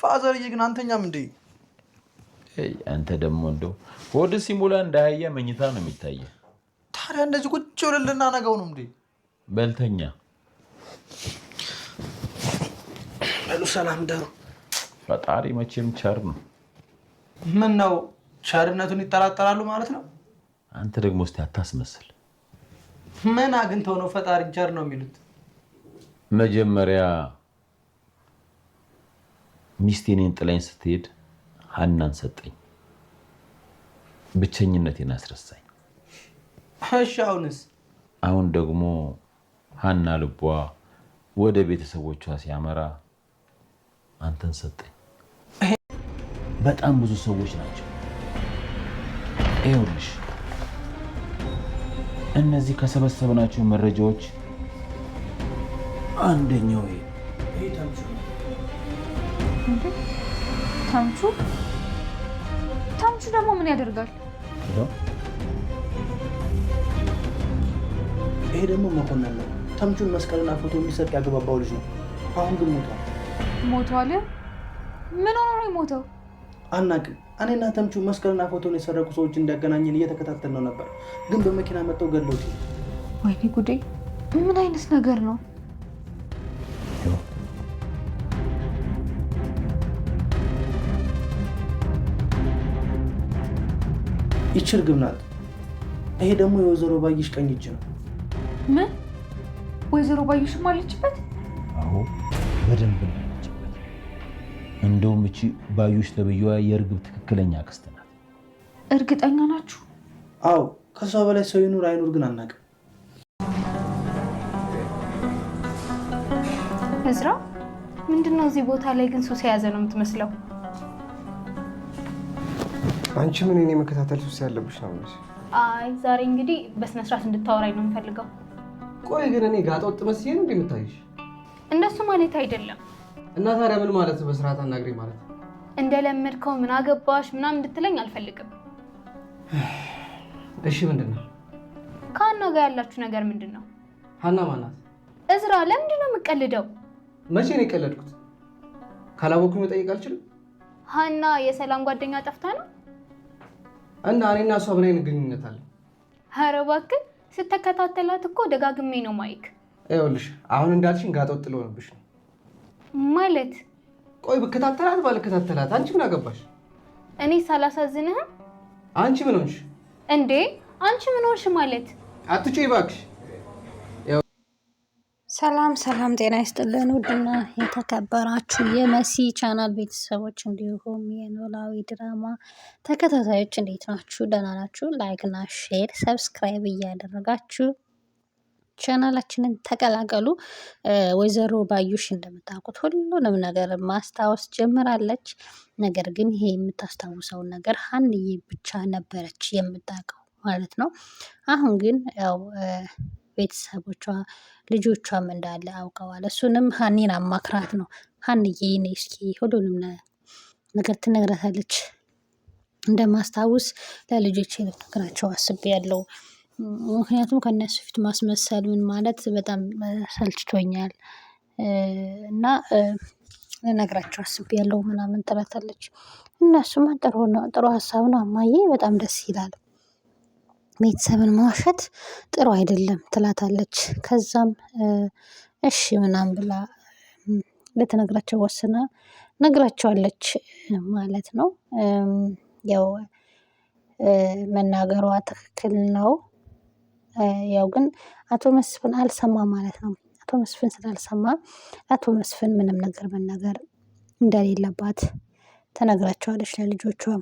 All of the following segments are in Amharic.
ፋዘርዬ ግን አንተኛም እንዴ? አንተ ደግሞ እንደው ሆድ ሲሞላ እንዳያየ መኝታ ነው የሚታየ። ታዲያ እንደዚህ ቁጭ ብለን ልናነጋው ነው እንዴ? በልተኛ በሉ ሰላም ደሩ። ፈጣሪ መቼም ቸር ነው። ምን ነው ቸርነቱን ይጠራጠራሉ ማለት ነው? አንተ ደግሞ እስቲ አታስመስል። ምን አግኝተው ነው ፈጣሪ ቸር ነው የሚሉት? መጀመሪያ ሚስቴኔን ጥላኝ ስትሄድ ሀናን ሰጠኝ። ብቸኝነቴን አስረሳኝ። እሺ አሁንስ? አሁን ደግሞ ሀና ልቧ ወደ ቤተሰቦቿ ሲያመራ አንተን ሰጠኝ። በጣም ብዙ ሰዎች ናቸው። ይኸውልሽ እነዚህ ከሰበሰብናቸው መረጃዎች አንደኛው ይሄ ታምቹ ደግሞ ምን ያደርጋል? ይሄ ደግሞ መኮንን ነው። ተምቹን መስቀልና ፎቶ የሚሰርቅ ያገባባው ልጅ ነው። አሁን ግን ሞቷል። ሞቷል? ምን ሆኖ ነው የሞተው? አናውቅም። እኔና ተምቹ መስቀልና ፎቶን የሰረቁ ሰዎች እንዲያገናኘን እየተከታተል ነው ነበር፣ ግን በመኪና መጥተው ገለውት። ወይኔ ጉዴ! ምን አይነት ነገር ነው? ይችር ግብ ናት። ይሄ ደግሞ የወይዘሮ ባዩሽ ቀኝ እጅ ነው። ምን? ወይዘሮ ባዩሽም አለችበት? አዎ በደንብ ነው ያለችበት። እንደውም እቺ ባዩሽ ተብዬዋ የእርግብ ትክክለኛ አክስት ናት። እርግጠኛ ናችሁ? አዎ ከሷ በላይ ሰው ይኑር አይኑር ግን አናውቅም። እዝራ ምንድነው እዚህ ቦታ ላይ ግን ሱስ የያዘ ነው የምትመስለው? አንቺ ምን እኔ መከታተል ሱስ ያለብሽ ነው? አይ ዛሬ እንግዲህ በስነ ስርዓት እንድታወራኝ ነው የምፈልገው። ቆይ ግን እኔ ጋጠ ወጥ መስዬ ነው እንደምታይሽ? እንደሱ ማለት አይደለም። እና ታዲያ ምን ማለት ነው? በስርዓት አናግሪ ማለት እንደለመድከው ምን አገባሽ ምናምን እንድትለኝ አልፈልግም። እሺ ምንድነው? ከሀና ጋር ያላችሁ ነገር ምንድነው? ሀና ማናት? እዝራ ለምንድን ነው የምትቀልደው? መቼ ነው የቀለድኩት? ካላወኩኝ መጠየቅ አልችልም? ሀና የሰላም ጓደኛ ጠፍታ ነው? እና እኔና እሷ ምን አይነት ግንኙነት አለ? ኧረ እባክህ ስትከታተላት እኮ ደጋግሜ ነው ማይክ። ይኸውልሽ አሁን እንዳልሽኝ ጋጠ ወጥ ልሆንብሽ ነው ማለት። ቆይ ብከታተላት ባልከታተላት አንቺ ምን አገባሽ? እኔ ሳላሳዝንህም? አንቺ ምን ሆንሽ እንዴ? አንቺ ምን ሆንሽ ማለት? አትጩይ እባክሽ። ሰላም ሰላም፣ ጤና ይስጥልን ውድና የተከበራችሁ የመሲ ቻናል ቤተሰቦች እንዲሁም የኖላዊ ድራማ ተከታታዮች እንዴት ናችሁ? ደህና ናችሁ? ላይክ እና ሼር ሰብስክራይብ እያደረጋችሁ ቻናላችንን ተቀላቀሉ። ወይዘሮ ባዩሽ እንደምታውቁት ሁሉንም ነገር ማስታወስ ጀምራለች። ነገር ግን ይሄ የምታስታውሰውን ነገር ሀንዬ ብቻ ነበረች የምታውቀው ማለት ነው። አሁን ግን ያው ቤተሰቦቿ ልጆቿም እንዳለ አውቀዋል። እሱንም ሀኒን አማክራት ነው። ሀንዬ ነይ እስኪ ሁሉንም ነገር ትነግራታለች። እንደማስታውስ ለልጆቼ ልነግራቸው አስቤያለሁ። ምክንያቱም ከእነሱ ፊት ማስመሰል ምን ማለት በጣም ሰልችቶኛል እና ልነግራቸው አስቤያለሁ ምናምን ትላታለች። እነሱማ ጥሩ ሀሳብ ነው እማዬ፣ በጣም ደስ ይላል። ቤተሰብን መዋሸት ጥሩ አይደለም ትላታለች። ከዛም እሺ ምናምን ብላ ልትነግራቸው ወስና ነግራቸዋለች ማለት ነው። ያው መናገሯ ትክክል ነው። ያው ግን አቶ መስፍን አልሰማ ማለት ነው። አቶ መስፍን ስላልሰማ አቶ መስፍን ምንም ነገር መናገር እንደሌለባት ተነግራቸዋለች። ለልጆቿም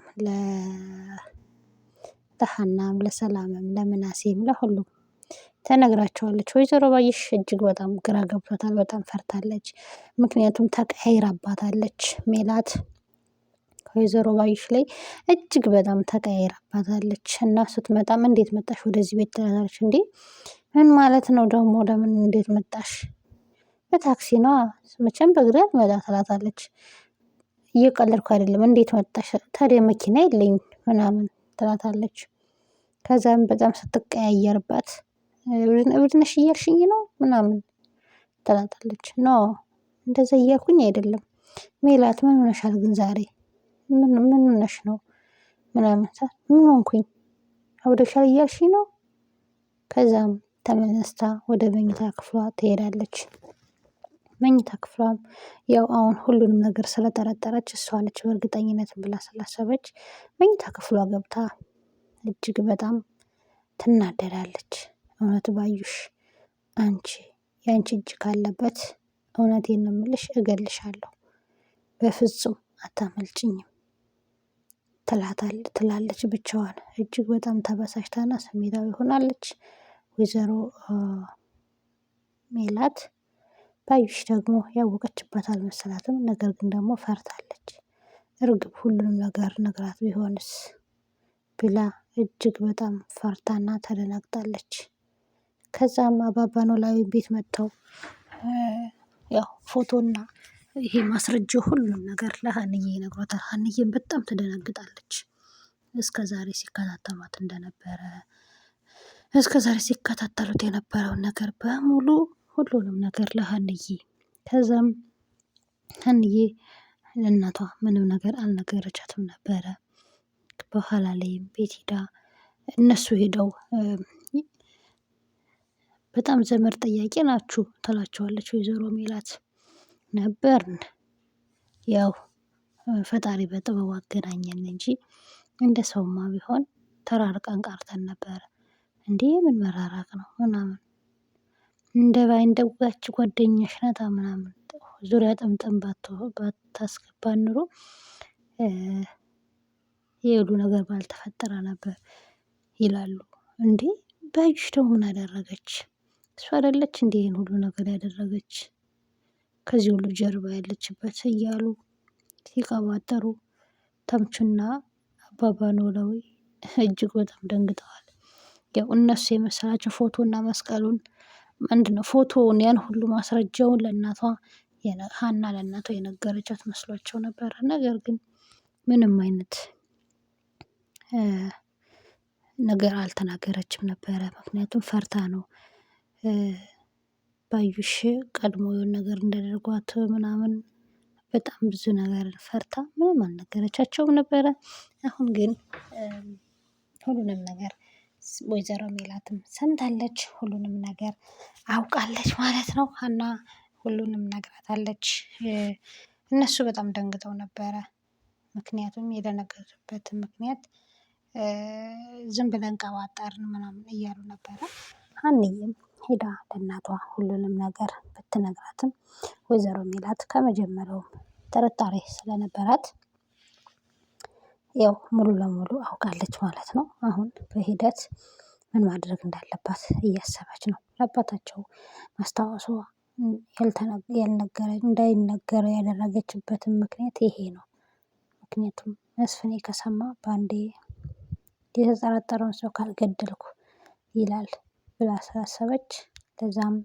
ለሀናም ለሰላምም ለምናሴም ለሁሉም ተነግራቸዋለች። ወይዘሮ ባዩሽ እጅግ በጣም ግራ ገብቷታል። በጣም ፈርታለች። ምክንያቱም ተቀያይራባታለች ሜላት ከወይዘሮ ባዩሽ ላይ እጅግ በጣም ተቀያይራባታለች እና ስትመጣም እንዴት መጣሽ ወደዚህ ቤት ትላታለች። እንዴ ምን ማለት ነው ደግሞ? ለምን እንዴት መጣሽ? በታክሲ ነዋ፣ መቼም በእግሬ አልመጣ ትላታለች። እየቀለድኩ አይደለም፣ እንዴት መጣሽ? ታዲያ መኪና የለኝ ምናምን ትላታለች። ከዛም በጣም ስትቀያየርባት እብድ ነሽ እያልሽኝ ነው ምናምን ትላታለች። ኖ እንደዛ እያልኩኝ አይደለም። ሜላት ምን ሆነሻል ግን ዛሬ ምን ሆነሽ ነው ምናምን ስላት ምን ሆንኩኝ አብደሻል እያልሽኝ ነው? ከዛም ተነስታ ወደ መኝታ ክፍሏ ትሄዳለች። መኝታ ክፍሏም ያው አሁን ሁሉንም ነገር ስለጠረጠረች እሷ ነች በእርግጠኝነት ብላ ስላሰበች መኝታ ክፍሏ ገብታ እጅግ በጣም ትናደዳለች። እውነት ባዩሽ አንቺ ያንቺ እጅ ካለበት እውነቴን ነው የምልሽ እገልሻለሁ፣ በፍጹም አታመልጭኝም ትላለች ብቻዋን። እጅግ በጣም ተበሳጭታና ስሜታዊ ሆናለች ወይዘሮ ሜላት። ባዩሽ ደግሞ ያወቀችበት አልመሰላትም። ነገር ግን ደግሞ ፈርታለች። እርግብ ሁሉንም ነገር ነግራት ቢሆንስ ብላ እጅግ በጣም ፈርታና ተደናግጣለች። ከዛም አባባ ኖላዊ ቤት መጥተው ያው ፎቶና ይሄ ማስረጃው ሁሉም ነገር ለሀንዬ ይነግሯታል። ሀንዬም በጣም ትደነግጣለች። እስከዛሬ ሲከታተሏት እንደነበረ እስከዛሬ ሲከታተሉት የነበረውን ነገር በሙሉ ሁሉንም ነገር ለሀንዬ። ከዛም ሀንዬ ለእናቷ ምንም ነገር አልነገረቻትም ነበረ። በኋላ ላይም ቤት ሄዳ እነሱ ሄደው በጣም ዘመድ ጠያቂ ናችሁ ትላቸዋለች ወይዘሮ ሜላት። ነበርን ያው ፈጣሪ በጥበቡ አገናኘን እንጂ እንደ ሰውማ ቢሆን ተራርቀን ቀርተን ነበረ። እንዴ ምን መራራቅ ነው ምናምን እንደ ባይንደውጋች ጓደኛሽ ናታ ምናምን ዙሪያ ጥምጥም ባታስገባን ኑሮ ይሄ ሁሉ ነገር ባልተፈጠረ ነበር ይላሉ። እንዴ ባዩሽ ደግሞ ምን አደረገች? እሷ አይደለች እንዴ ይሄን ሁሉ ነገር ያደረገች ከዚህ ሁሉ ጀርባ ያለችበት እያሉ ሲቀባጠሩ ተምቹና አባባ ኖላዊ እጅግ በጣም ደንግጠዋል። ያው እነሱ የመሰላቸው ፎቶና መስቀሉን ምንድነው ፎቶውን ያን ሁሉ ማስረጃውን ለእናቷ ሀና ለእናቷ የነገረቻት መስሏቸው ነበረ። ነገር ግን ምንም አይነት ነገር አልተናገረችም ነበረ። ምክንያቱም ፈርታ ነው። ባዩሽ ቀድሞ የሆነ ነገር እንዳደርጓት ምናምን በጣም ብዙ ነገር ፈርታ ምንም አልነገረቻቸውም ነበረ። አሁን ግን ሁሉንም ነገር ወይዘሮ ሜላትም ሰምታለች፣ ሁሉንም ነገር አውቃለች ማለት ነው። ሀና ሁሉንም ነግራታለች። እነሱ በጣም ደንግጠው ነበረ። ምክንያቱም የደነገጡበት ምክንያት ዝም ብለን ቀባጠርን ምናምን እያሉ ነበረ። ሀንዬም ሄዳ ለእናቷ ሁሉንም ነገር ብትነግራትም ወይዘሮ ሜላት ከመጀመሪያውም ጥርጣሬ ስለነበራት ያው ሙሉ ለሙሉ አውቃለች ማለት ነው። አሁን በሂደት ምን ማድረግ እንዳለባት እያሰበች ነው። ለአባታቸው ማስታወሷ እንዳይነገር ያደረገችበትን ምክንያት ይሄ ነው። ምክንያቱም መስፍኔ ከሰማ በአንዴ የተጠረጠረውን ሰው ካልገደልኩ ይላል ብላ ስላሰበች ለዛም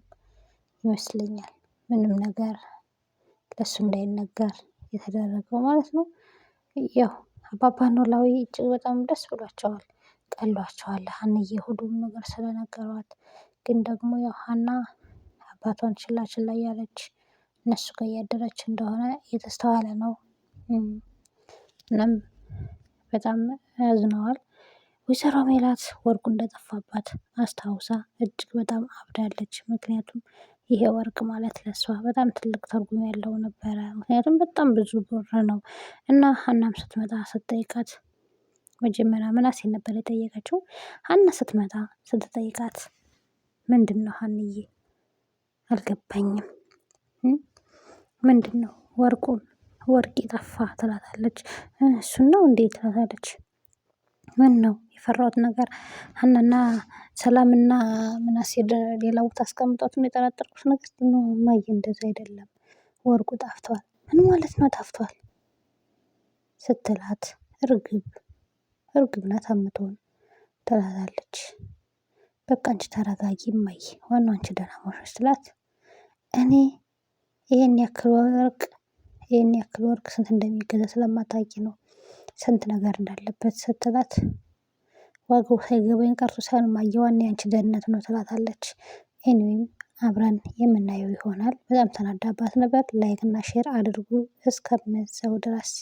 ይመስለኛል ምንም ነገር ለሱ እንዳይነገር የተደረገው ማለት ነው። ያው አባባ ኖላዊ እጅግ በጣም ደስ ብሏቸዋል፣ ቀሏቸዋል ሀንዬ ሁሉም ነገር ስለነገሯት። ግን ደግሞ ያው ሀና አባቷን ችላ ችላ እያለች እነሱ ጋር እያደረች እንደሆነ እየተስተዋለ ነው። እናም በጣም ያዝነዋል። ወይዘሮ ሜላት ወርቁ እንደጠፋባት አስታውሳ እጅግ በጣም አብዳለች። ምክንያቱም ይሄ ወርቅ ማለት ለሷ በጣም ትልቅ ትርጉም ያለው ነበረ። ምክንያቱም በጣም ብዙ ብር ነው እና ሀናም ስትመጣ ስትጠይቃት መጀመሪያ ምናሴን ነበር የጠየቀችው። ሀና ስትመጣ ስትጠይቃት ምንድን ነው ሀንዬ አልገባኝም፣ ምንድን ነው ወርቅ ጠፋ ትላታለች። እሱን ነው እንዴ ትላታለች። ምን ነው የፈራሁት ነገር ሀናና ሰላምና ምናሴ ሌላ ቦታ አስቀምጧት ነው የጠረጠርኩት ነገር ነው እማዬ፣ እንደዛ አይደለም ወርቁ ጠፍቷል። ምን ማለት ነው ጠፍቷል ስትላት እርግብ ናት የምትሆን ትላታለች። በቃ አንቺ ተረጋጊ እማዬ፣ ዋናው አንቺ ደህና መሆንሽ ስትላት እኔ ይሄን ያክል ወርቅ ስንት እንደሚገዛ ስለማታውቂ ነው ስንት ነገር እንዳለበት ስትላት ዋጋው ሳይገባኝ ቀርቶ ሳይሆን እማዬ ዋናው የአንቺ ደህንነት ነው ትላታለች። ኤኒዌይም አብረን የምናየው ይሆናል። በጣም ተናዳባት ነበር። ላይክ እና ሼር አድርጉ እስከምንሰው ድረስ